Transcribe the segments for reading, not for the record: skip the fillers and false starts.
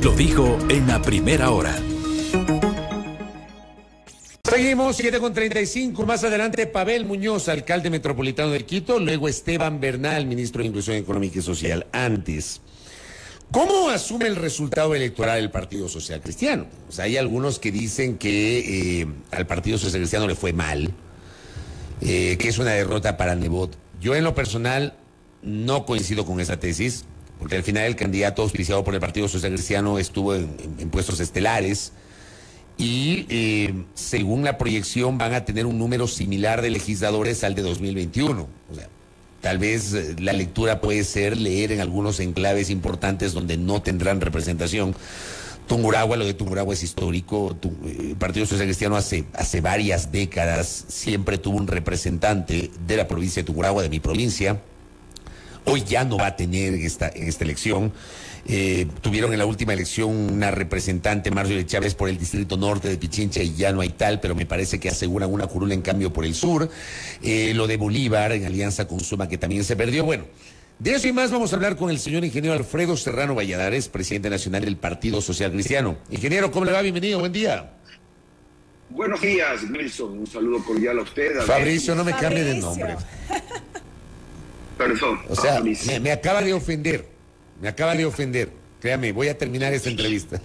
Lo dijo en la primera hora. Seguimos, 7:35. Más adelante, Pavel Muñoz, alcalde metropolitano de Quito. Luego, Esteban Bernal, ministro de Inclusión Económica y Social. Antes, ¿cómo asume el resultado electoral el Partido Social Cristiano? O sea, hay algunos que dicen que al Partido Social Cristiano le fue mal, que es una derrota para Nebot. Yo, en lo personal, no coincido con esa tesis, porque al final el candidato auspiciado por el Partido Social Cristiano estuvo en puestos estelares. Y según la proyección van a tener un número similar de legisladores al de 2021. O sea, tal vez la lectura puede ser leer en algunos enclaves importantes donde no tendrán representación. Tungurahua, lo de Tungurahua es histórico. El Partido Social Cristiano hace varias décadas siempre tuvo un representante de la provincia de Tungurahua, de mi provincia. Hoy ya no va a tener en esta elección. Tuvieron en la última elección una representante, Marjorie Chávez, por el distrito norte de Pichincha, y ya no hay tal, pero me parece que aseguran una curula en cambio por el sur. Lo de Bolívar en alianza con Suma, que también se perdió. Bueno, de eso y más vamos a hablar con el señor ingeniero Alfredo Serrano Valladares, presidente nacional del Partido Social Cristiano. Ingeniero, ¿cómo le va? Bienvenido, buen día. Buenos días, Wilson. Un saludo cordial a usted. Fabricio, no me cambie de nombre. Perdón. O sea, me acaba de ofender. Me acaba de ofender. Créame, voy a terminar esta entrevista.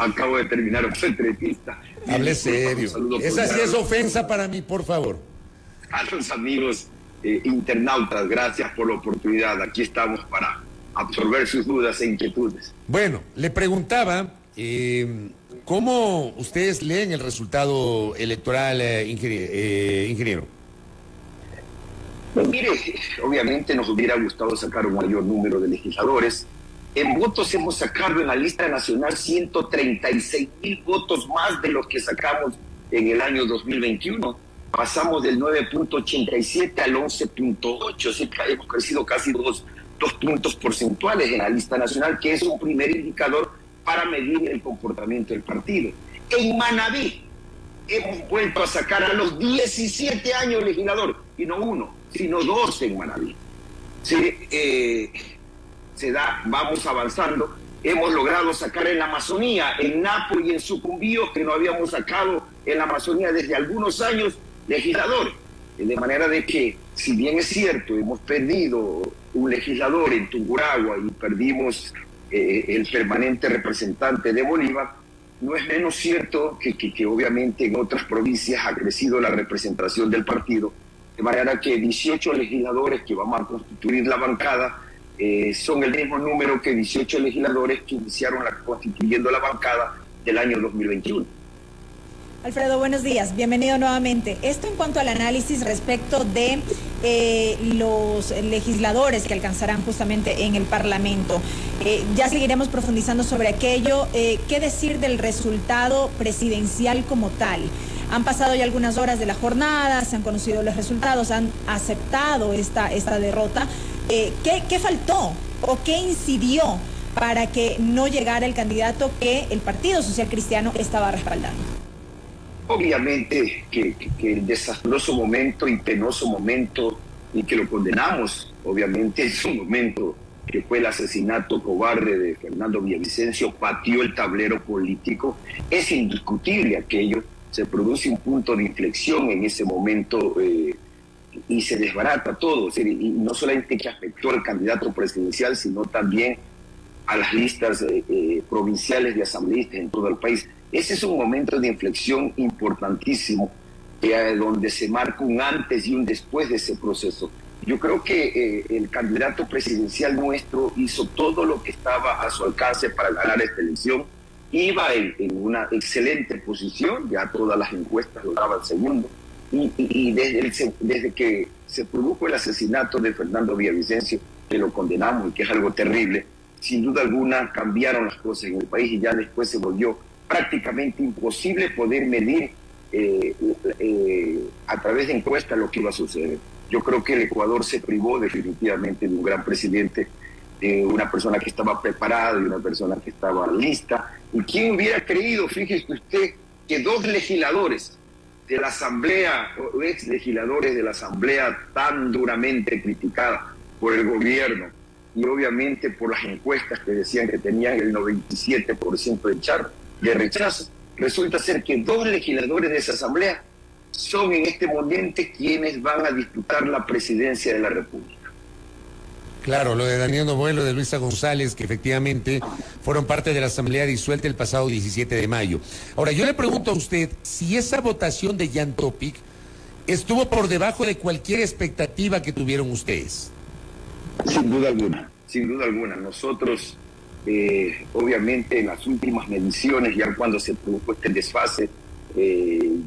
Acabo de terminar esta entrevista. Hable serio. Esa sí es ofensa para mí, por favor. A los amigos internautas, gracias por la oportunidad. Aquí estamos para absorber sus dudas e inquietudes. Bueno, le preguntaba, ¿cómo ustedes leen el resultado electoral, ingeniero? Pues mire, obviamente nos hubiera gustado sacar un mayor número de legisladores. En votos hemos sacado en la lista nacional 136,000 votos más de los que sacamos en el año 2021. Pasamos del 9.87 al 11.8, así que hemos crecido casi dos puntos porcentuales en la lista nacional, que es un primer indicador para medir el comportamiento del partido. En Manabí hemos vuelto a sacar a los 17 años legislador, y no uno, sino 12 en Manabí. Vamos avanzando. Hemos logrado sacar en la Amazonía, en Napo y en Sucumbíos, que no habíamos sacado en la Amazonía desde algunos años, legisladores. De manera de que, si bien es cierto, hemos perdido un legislador en Tungurahua y perdimos el permanente representante de Bolívar, no es menos cierto que obviamente en otras provincias ha crecido la representación del partido, de manera que 18 legisladores que vamos a constituir la bancada son el mismo número que 18 legisladores que iniciaron constituyendo la bancada del año 2021. Alfredo, buenos días, bienvenido nuevamente. Esto en cuanto al análisis respecto de los legisladores que alcanzarán justamente en el Parlamento. Ya seguiremos profundizando sobre aquello. ¿Qué decir del resultado presidencial como tal? Han pasado ya algunas horas de la jornada, se han conocido los resultados, han aceptado esta derrota. ¿Qué faltó o qué incidió para que no llegara el candidato que el Partido Social Cristiano estaba respaldando? Obviamente que el desastroso momento y penoso momento, y que lo condenamos, obviamente es un momento que fue el asesinato cobarde de Fernando Villavicencio, pateó el tablero político. Es indiscutible aquello. Se produce un punto de inflexión en ese momento y se desbarata todo. Y no solamente que afectó al candidato presidencial, sino también a las listas provinciales de asambleístas en todo el país. Ese es un momento de inflexión importantísimo, donde se marca un antes y un después de ese proceso. Yo creo que el candidato presidencial nuestro hizo todo lo que estaba a su alcance para ganar esta elección. Iba en una excelente posición, ya todas las encuestas lo daban segundo, y desde que se produjo el asesinato de Fernando Villavicencio, que lo condenamos y que es algo terrible, sin duda alguna cambiaron las cosas en el país y ya después se volvió prácticamente imposible poder medir a través de encuestas lo que iba a suceder. Yo creo que el Ecuador se privó definitivamente de un gran presidente, de una persona que estaba preparada, de una persona que estaba lista. ¿Y quién hubiera creído, fíjese usted, que dos legisladores de la Asamblea, o ex legisladores de la Asamblea tan duramente criticada por el gobierno, y obviamente por las encuestas que decían que tenían el 97% de rechazo, resulta ser que 2 legisladores de esa asamblea son en este momento quienes van a disputar la presidencia de la República. Claro, lo de Daniel Noboa y lo de Luisa González, que efectivamente fueron parte de la asamblea disuelta el pasado 17 de mayo. Ahora, yo le pregunto a usted si esa votación de Jan Topic estuvo por debajo de cualquier expectativa que tuvieron ustedes. Sin duda alguna, sin duda alguna. Nosotros, obviamente, en las últimas mediciones, ya cuando se produjo este desfase,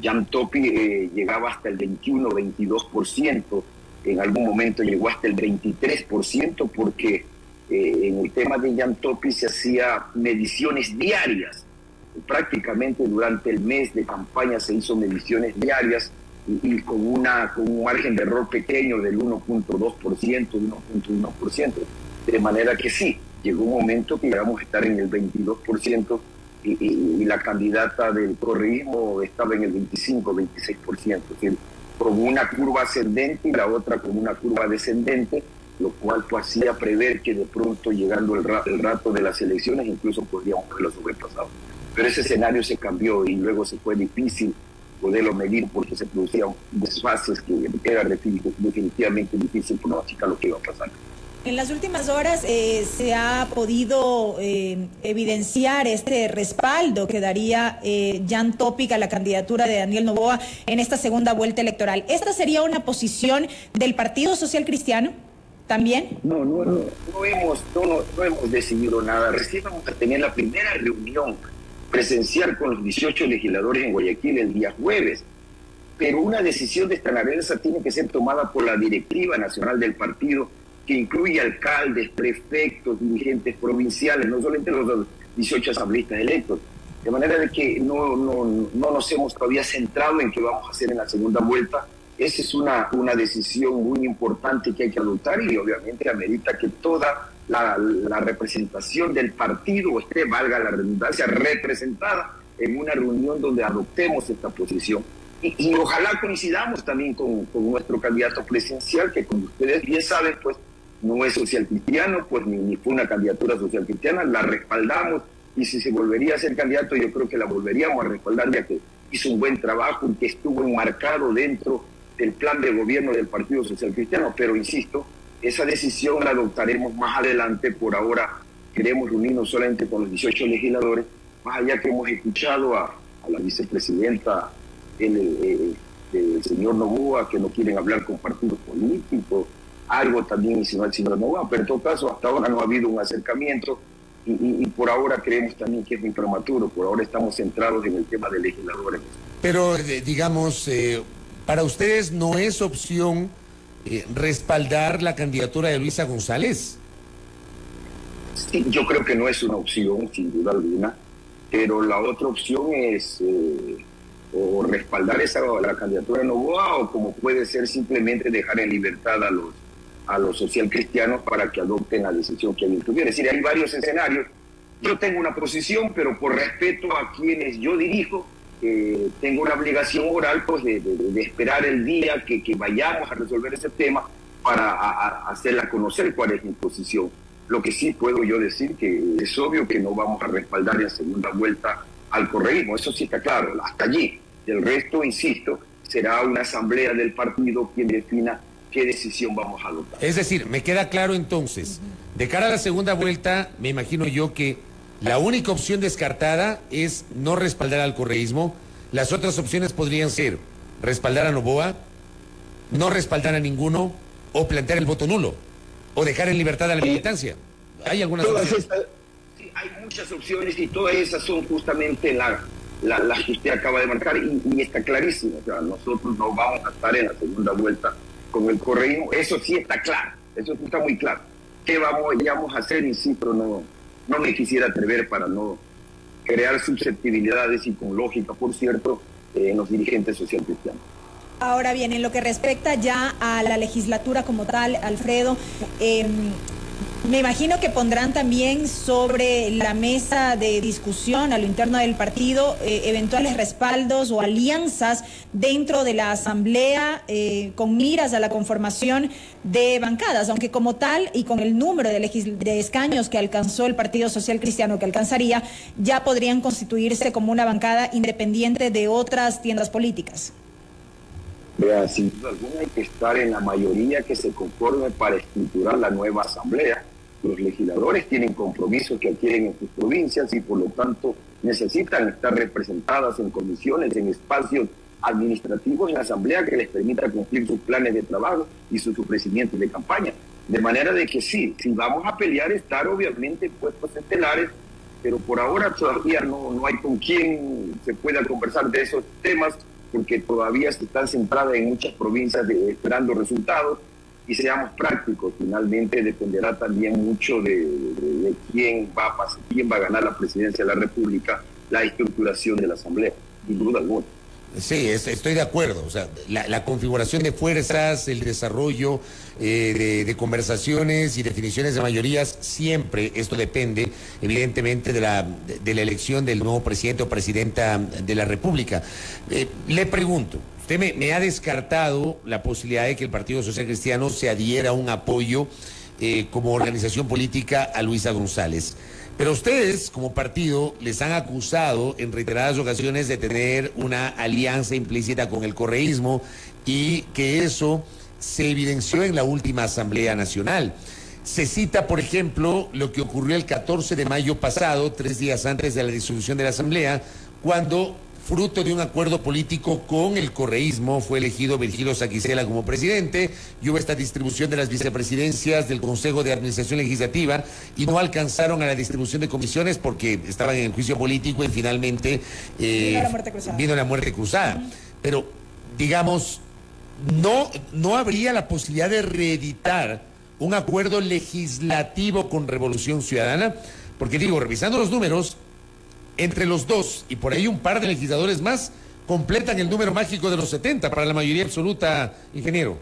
Jan Topic llegaba hasta el 21-22%, en algún momento llegó hasta el 23%, porque en el tema de Jan Topic se hacía mediciones diarias. Prácticamente durante el mes de campaña se hizo mediciones diarias y con un margen de error pequeño del 1.2%, 1.1%. De manera que sí, llegó un momento que llegamos a estar en el 22% y la candidata del correísmo estaba en el 25-26%. Es decir, con una curva ascendente y la otra con una curva descendente, lo cual pues hacía prever que de pronto, llegando el rato de las elecciones, incluso podríamos haberlo sobrepasado. Pero ese escenario se cambió y luego se fue difícil poderlo medir porque se producían desfases que era definitivamente difícil pronosticar lo que iba a pasar. En las últimas horas se ha podido evidenciar este respaldo que daría Jan Topic a la candidatura de Daniel Noboa en esta segunda vuelta electoral. ¿Esta sería una posición del Partido Social Cristiano también? No hemos decidido nada. Recién vamos a tener la primera reunión presencial con los 18 legisladores en Guayaquil el día jueves. Pero una decisión de esta naturaleza tiene que ser tomada por la directiva nacional del partido, que incluye alcaldes, prefectos, dirigentes provinciales, no solamente los 18 asambleístas electos. De manera de que no nos hemos todavía centrado en qué vamos a hacer en la segunda vuelta. Esa es una decisión muy importante que hay que adoptar y obviamente amerita que toda la representación del partido esté, valga la redundancia, representada en una reunión donde adoptemos esta posición. Y ojalá coincidamos también con nuestro candidato presidencial, que como ustedes bien saben, pues no es social cristiano, pues ni fue una candidatura social cristiana, la respaldamos y si se volvería a ser candidato yo creo que la volveríamos a respaldar, ya que hizo un buen trabajo y que estuvo enmarcado dentro del plan de gobierno del Partido Social Cristiano, pero insisto, esa decisión la adoptaremos más adelante. Por ahora queremos reunirnos solamente con los 18 legisladores, más allá que hemos escuchado a la vicepresidenta el señor Noboa, que no quieren hablar con partidos políticos, algo también insinuó el señor Noboa, pero en todo caso hasta ahora no ha habido un acercamiento y por ahora creemos también que es muy prematuro. Por ahora estamos centrados en el tema de legisladores. Pero digamos, para ustedes no es opción respaldar la candidatura de Luisa González. Sí, yo creo que no es una opción, sin duda alguna, pero la otra opción es o respaldar la candidatura de Noboa, o como puede ser simplemente dejar en libertad a los socialcristianos para que adopten la decisión que alguien tuviera. Es decir, hay varios escenarios. Yo tengo una posición, pero por respeto a quienes yo dirijo, tengo una obligación moral pues de esperar el día que vayamos a resolver ese tema para hacerla conocer cuál es mi posición. Lo que sí puedo yo decir que es obvio que no vamos a respaldar en segunda vuelta al correísmo, eso sí está claro, hasta allí. Del resto, insisto, será una asamblea del partido quien defina qué decisión vamos a adoptar. Es decir, me queda claro entonces, de cara a la segunda vuelta, me imagino yo que la única opción descartada es no respaldar al correísmo. Las otras opciones podrían ser respaldar a Noboa, no respaldar a ninguno, o plantear el voto nulo, o dejar en libertad a la militancia. ¿Hay algunas opciones? Sí, hay muchas opciones y todas esas son justamente las que usted acaba de marcar y está clarísimo. O sea, nosotros no vamos a estar en la segunda vuelta con el correísmo. Eso sí está claro, eso sí está muy claro. ¿Qué vamos a hacer? Insisto, no me quisiera atrever para no crear susceptibilidades y con lógica, por cierto, en los dirigentes socialcristianos. Ahora bien, en lo que respecta ya a la legislatura como tal, Alfredo, Me imagino que pondrán también sobre la mesa de discusión a lo interno del partido eventuales respaldos o alianzas dentro de la asamblea con miras a la conformación de bancadas, aunque como tal y con el número de escaños que alcanzó el Partido Social Cristiano, que alcanzaría, ya podrían constituirse como una bancada independiente de otras tiendas políticas. Sin duda alguna hay que estar en la mayoría que se conforme para estructurar la nueva asamblea. Los legisladores tienen compromisos que adquieren en sus provincias y por lo tanto necesitan estar representadas en comisiones, en espacios administrativos en la asamblea que les permita cumplir sus planes de trabajo y sus ofrecimientos de campaña. De manera de que sí, si vamos a pelear, estar obviamente en puestos estelares, pero por ahora todavía no hay con quién se pueda conversar de esos temas, porque todavía se están centradas en muchas provincias esperando resultados. Y seamos prácticos, finalmente dependerá también mucho de quién va a ganar la presidencia de la República, la estructuración de la Asamblea, sin duda alguna. Sí, estoy de acuerdo. O sea, la configuración de fuerzas, el desarrollo de conversaciones y definiciones de mayorías, siempre esto depende, evidentemente, de la elección del nuevo presidente o presidenta de la República. Le pregunto, usted me ha descartado la posibilidad de que el Partido Social Cristiano se adhiera a un apoyo como organización política a Luisa González. Pero ustedes, como partido, les han acusado en reiteradas ocasiones de tener una alianza implícita con el correísmo y que eso se evidenció en la última Asamblea Nacional. Se cita, por ejemplo, lo que ocurrió el 14 de mayo pasado, 3 días antes de la disolución de la Asamblea, cuando, fruto de un acuerdo político con el correísmo, fue elegido Virgilio Saquicela como presidente, y hubo esta distribución de las vicepresidencias del Consejo de Administración Legislativa, y no alcanzaron a la distribución de comisiones porque estaban en el juicio político y finalmente vino la muerte cruzada. Pero, digamos, no habría la posibilidad de reeditar un acuerdo legislativo con Revolución Ciudadana, porque digo, revisando los números, entre los dos y por ahí un par de legisladores más completan el número mágico de los 70 para la mayoría absoluta, ingeniero.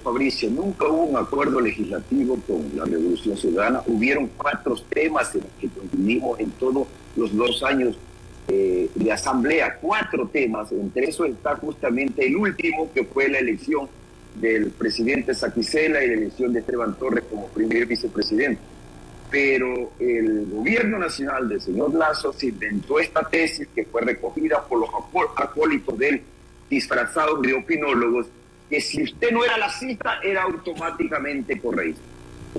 Fabricio, nunca hubo un acuerdo legislativo con la Revolución Ciudadana. Hubieron 4 temas en los que coincidimos en todos los 2 años de asamblea, 4 temas. Entre eso está justamente el último, que fue la elección del presidente Saquicela y la elección de Esteban Torres como primer vicepresidente. Pero el gobierno nacional del señor Lasso se inventó esta tesis que fue recogida por los acólitos de él, disfrazados de opinólogos, que si usted no era lacista, era automáticamente correísta.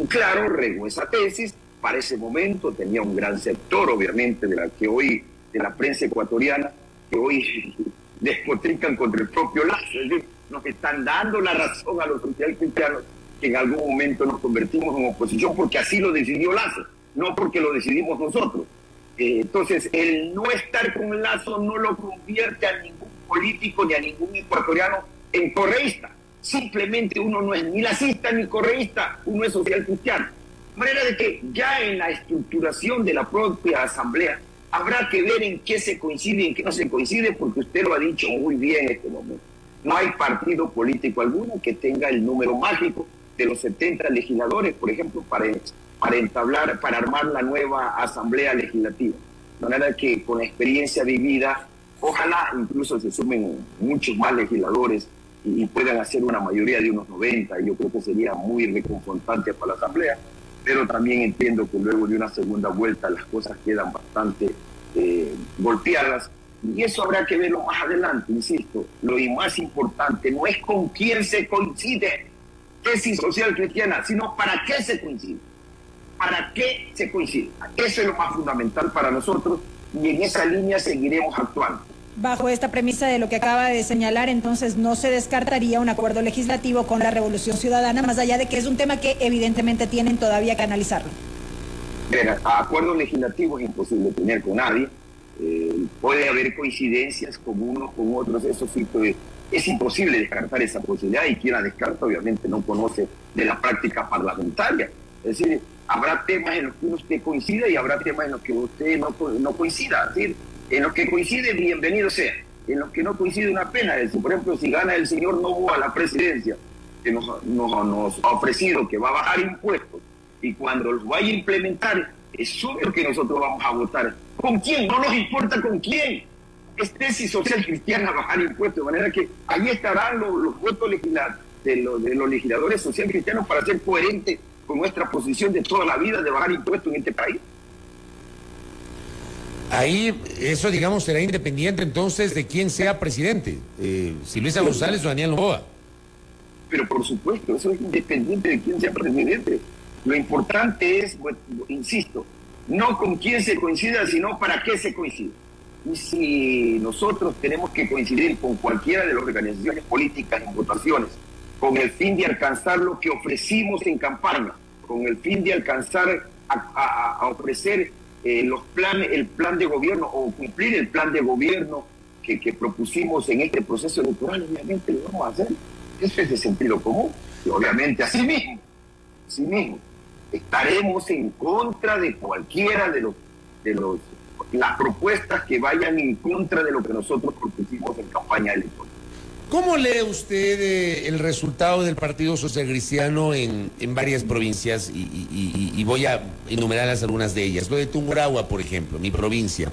Y claro, regó esa tesis. Para ese momento tenía un gran sector, obviamente, de la prensa ecuatoriana, que hoy despotrican contra el propio Lasso. Es decir, nos están dando la razón a los socialcristianos que en algún momento nos convertimos en oposición porque así lo decidió Lasso, no porque lo decidimos nosotros. Entonces, el no estar con Lasso no lo convierte a ningún político ni a ningún ecuatoriano en correísta. Simplemente uno no es ni lacista ni correísta, uno es social cristiano. De manera de que ya en la estructuración de la propia asamblea habrá que ver en qué se coincide y en qué no se coincide, porque usted lo ha dicho muy bien en este momento. No hay partido político alguno que tenga el número mágico de los 70 legisladores, por ejemplo, para armar la nueva asamblea legislativa. De manera que con la experiencia vivida, ojalá incluso se sumen muchos más legisladores y puedan hacer una mayoría de unos 90. Yo creo que sería muy reconfortante para la asamblea, pero también entiendo que luego de una segunda vuelta las cosas quedan bastante golpeadas. Y eso habrá que verlo más adelante, insisto. Lo más importante no es con quién se coincide, tesis social cristiana, sino para qué se coincide. ¿Para qué se coincide? Eso es lo más fundamental para nosotros y en esa línea seguiremos actuando. Bajo esta premisa de lo que acaba de señalar, entonces no se descartaría un acuerdo legislativo con la Revolución Ciudadana, más allá de que es un tema que evidentemente tienen todavía que analizarlo. Pero acuerdos legislativos es imposible tener con nadie. Puede haber coincidencias con unos, con otros, eso sí es imposible descartar esa posibilidad, y quien la descarta obviamente no conoce de la práctica parlamentaria. Es decir, habrá temas en los que usted coincida y habrá temas en los que usted no coincida. Es decir, en los que coincide, bienvenido sea. En los que no coincide, una pena. Es decir, por ejemplo, si gana el señor Noboa a la presidencia, que nos ha ofrecido que va a bajar impuestos y cuando los vaya a implementar, es obvio que nosotros vamos a votar. ¿Con quién? No nos importa con quién. Es tesis social cristiana bajar impuestos, de manera que ahí estarán los votos de los legisladores social cristianos para ser coherentes con nuestra posición de toda la vida de bajar impuestos en este país. Ahí, eso digamos será independiente entonces de quién sea presidente, si Luisa González o Daniel Noboa. Pero por supuesto, eso es independiente de quién sea presidente. Lo importante es, bueno, insisto, no con quién se coincida, sino para qué se coincide. Y si nosotros tenemos que coincidir con cualquiera de las organizaciones políticas en votaciones, con el fin de alcanzar lo que ofrecimos en campaña, con el fin de alcanzar a ofrecer el plan de gobierno o cumplir el plan de gobierno que propusimos en este proceso electoral, obviamente lo vamos a hacer. Eso es de sentido común. Y obviamente así mismo, estaremos en contra de cualquiera de las propuestas que vayan en contra de lo que nosotros propusimos en campaña electoral. ¿Cómo lee usted el resultado del Partido Social Cristiano en varias provincias? Y voy a enumerarlas algunas de ellas. Lo de Tungurahua, por ejemplo, mi provincia.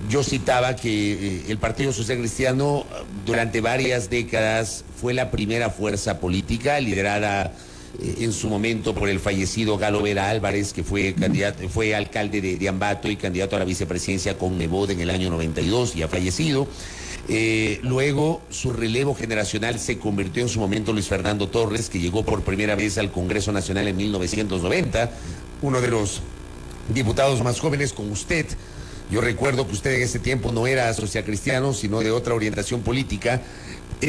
Yo citaba que el Partido Social Cristiano durante varias décadas fue la primera fuerza política liderada en su momento por el fallecido Galo Vera Álvarez, que fue alcalde de Ambato y candidato a la vicepresidencia con Nebot en el año 92, y ha fallecido. Luego su relevo generacional se convirtió en su momento Luis Fernando Torres, que llegó por primera vez al Congreso Nacional en 1990, uno de los diputados más jóvenes con usted. Yo recuerdo que usted en ese tiempo no era socialcristiano, sino de otra orientación política,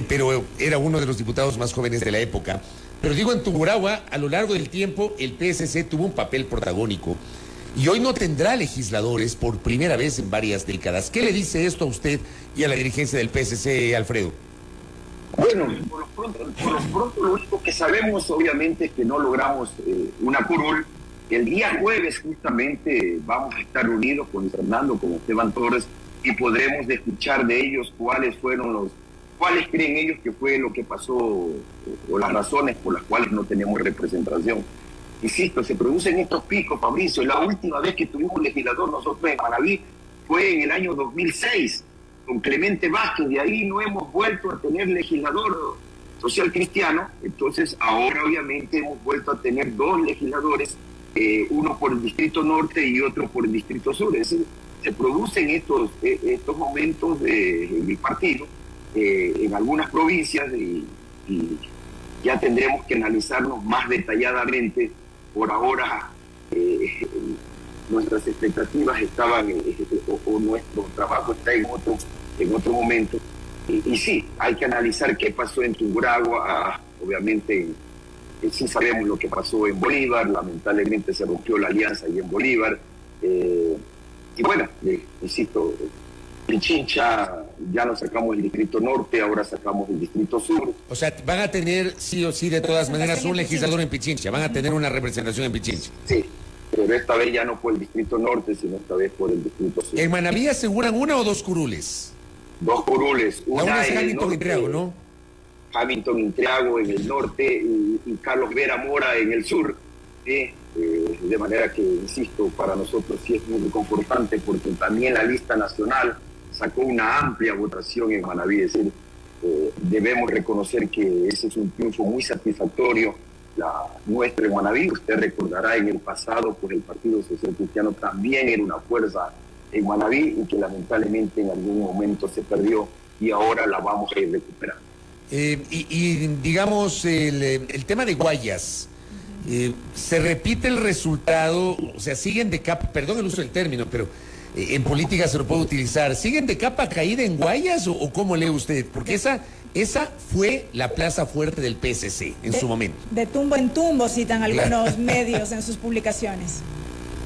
pero era uno de los diputados más jóvenes de la época. Pero digo, en Tungurahua, a lo largo del tiempo, el PSC tuvo un papel protagónico y hoy no tendrá legisladores por primera vez en varias décadas. ¿Qué le dice esto a usted y a la dirigencia del PSC, Alfredo? Bueno, por lo pronto lo único que sabemos obviamente es que no logramos una curul. El día jueves justamente vamos a estar unidos con Fernando, con Esteban Torres, y podremos escuchar de ellos cuáles creen ellos que fue lo que pasó o las razones por las cuales no tenemos representación. Insisto, se producen estos picos, Fabricio. La última vez que tuvimos un legislador nosotros en Manabí fue en el año 2006, con Clemente Vázquez. De ahí no hemos vuelto a tener legislador social cristiano. Entonces ahora obviamente hemos vuelto a tener dos legisladores, uno por el Distrito Norte y otro por el Distrito Sur. Es decir, se producen estos momentos en el partido, en algunas provincias, y ya tendremos que analizarnos más detalladamente. Por ahora nuestras expectativas estaban o nuestro trabajo está en otro momento, y sí, hay que analizar qué pasó en Tungurahua. Obviamente sí sabemos lo que pasó en Bolívar, lamentablemente se rompió la alianza ahí en Bolívar, y bueno, insisto, Pichincha ya no sacamos el Distrito Norte, ahora sacamos el Distrito Sur. O sea, van a tener sí o sí de todas maneras un legislador en Pichincha, van a tener una representación en Pichincha. Sí, pero esta vez ya no por el Distrito Norte, sino esta vez por el Distrito Sur. ¿En Manabí aseguran una o dos curules? Dos curules. Una es Hamilton Intriago, ¿no? Hamilton Intriago en el norte y Carlos Vera Mora en el sur. De manera que, insisto, para nosotros sí es muy reconfortante, porque también la lista nacional sacó una amplia votación en Manabí. Es decir, debemos reconocer que ese es un triunfo muy satisfactorio nuestro en Manabí. Usted recordará en el pasado, pues el Partido Social Cristiano también era una fuerza en Manabí y que lamentablemente en algún momento se perdió, y ahora la vamos a ir recuperando. Y digamos, el tema de Guayas, se repite el resultado, o sea, siguen de capa, perdón el uso del término, pero en política se lo puede utilizar, ¿siguen de capa caída en Guayas o cómo lee usted? Porque esa fue la plaza fuerte del PSC en su momento. De tumbo en tumbo citan algunos medios en sus publicaciones.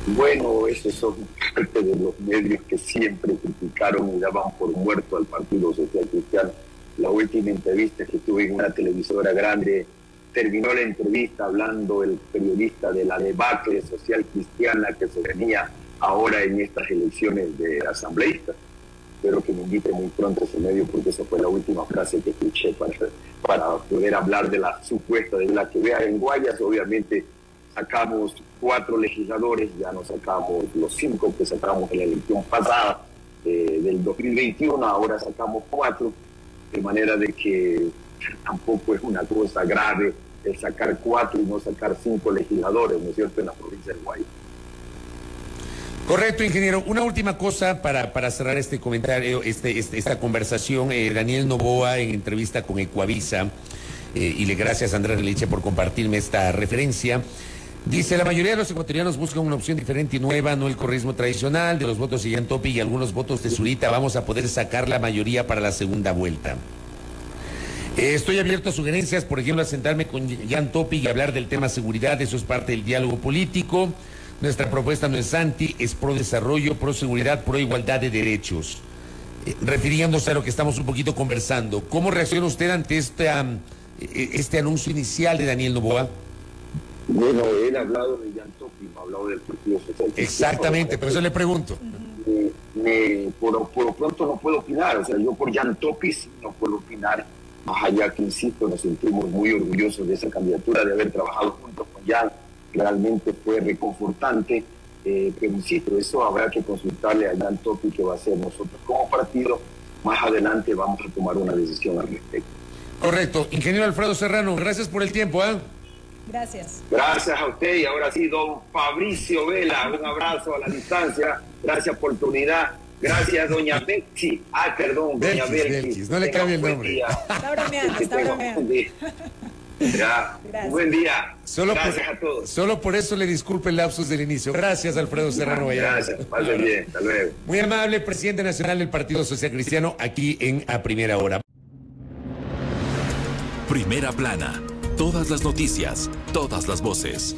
Bueno, esos son parte de los medios que siempre criticaron y daban por muerto al Partido Social Cristiano. La última entrevista que tuve en una televisora grande, terminó la entrevista hablando el periodista de la debacle social cristiana que se venía ahora en estas elecciones de asambleístas. Espero que me invite muy pronto a ese medio, porque esa fue la última frase que escuché para poder hablar de la supuesta, de la que vea en Guayas. Obviamente sacamos 4 legisladores, ya no sacamos los 5 que sacamos en la elección pasada del 2021, ahora sacamos 4, de manera de que tampoco es una cosa grave el sacar 4 y no sacar 5 legisladores, ¿no es cierto?, en la provincia del Guayas. Correcto, ingeniero. Una última cosa para cerrar este comentario, esta conversación. Daniel Noboa, en entrevista con Ecuavisa, y le gracias a Andrés Reliche por compartirme esta referencia, dice: la mayoría de los ecuatorianos buscan una opción diferente y nueva, no el correísmo tradicional. De los votos de Jan Topi y algunos votos de Zurita vamos a poder sacar la mayoría para la segunda vuelta. Estoy abierto a sugerencias, por ejemplo, a sentarme con Jan Topi y hablar del tema seguridad. Eso es parte del diálogo político. Nuestra propuesta no es anti, es pro desarrollo, pro seguridad, pro igualdad de derechos. Refiriéndose a lo que estamos un poquito conversando, ¿cómo reacciona usted ante este anuncio inicial de Daniel Noboa? Bueno, él ha hablado de Jan Topi, no ha hablado del Partido Socialista. Exactamente, por eso le pregunto. Por lo pronto no puedo opinar, o sea, yo por Jan Topi sí no puedo opinar, más allá que, insisto, nos sentimos muy orgullosos de esa candidatura, de haber trabajado juntos con Jan. Realmente fue reconfortante, pero insisto, eso habrá que consultarle a Jan Topi, que va a ser nosotros como partido. Más adelante vamos a tomar una decisión al respecto. Correcto. Ingeniero Alfredo Serrano, gracias por el tiempo. Gracias. Gracias a usted, y ahora sí, don Fabricio Vela, un abrazo a la distancia, gracias por tu unidad. Gracias, doña Betsy. Perdón, doña Belkis. No le cambie el nombre. Está bromeando, está bromeando. Ya, buen día. Gracias a todos. Solo por eso le disculpe el lapsus del inicio. Gracias, Alfredo Serrano. Gracias, pasen bien, hasta luego. Muy amable, presidente nacional del Partido Social Cristiano, aquí en A Primera Hora. Primera Plana, todas las noticias, todas las voces.